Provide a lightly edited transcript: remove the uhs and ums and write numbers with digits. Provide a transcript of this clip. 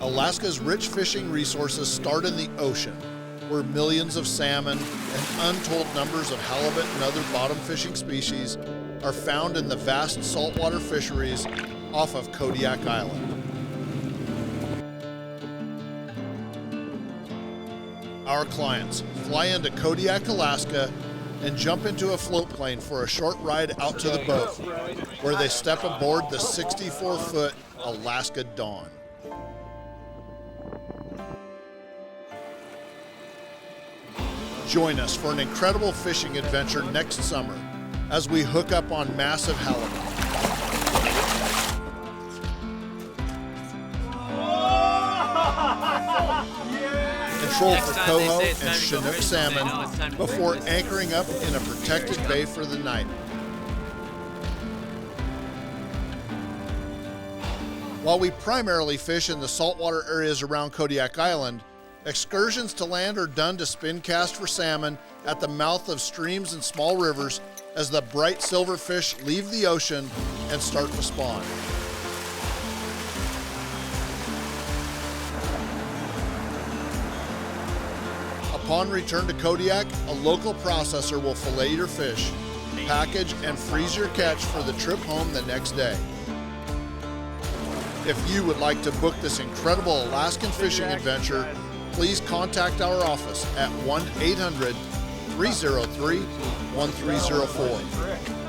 Alaska's rich fishing resources start in the ocean, where millions of salmon and untold numbers of halibut and other bottom fishing species are found in the vast saltwater fisheries off of Kodiak Island. Our clients fly into Kodiak, Alaska, and jump into a float plane for a short ride out to the boat, where they step aboard the 64-foot Alaska Dawn. Join us for an incredible fishing adventure next summer as we hook up on massive halibut. Control for coho and Chinook salmon before anchoring up in a protected bay for the night. While we primarily fish in the saltwater areas around Kodiak Island, excursions to land are done to spin cast for salmon at the mouth of streams and small rivers as the bright silver fish leave the ocean and start to spawn. Upon return to Kodiak, a local processor will fillet your fish, package, and freeze your catch for the trip home the next day. If you would like to book this incredible Alaskan fishing adventure, please contact our office at 1-800-303-1304.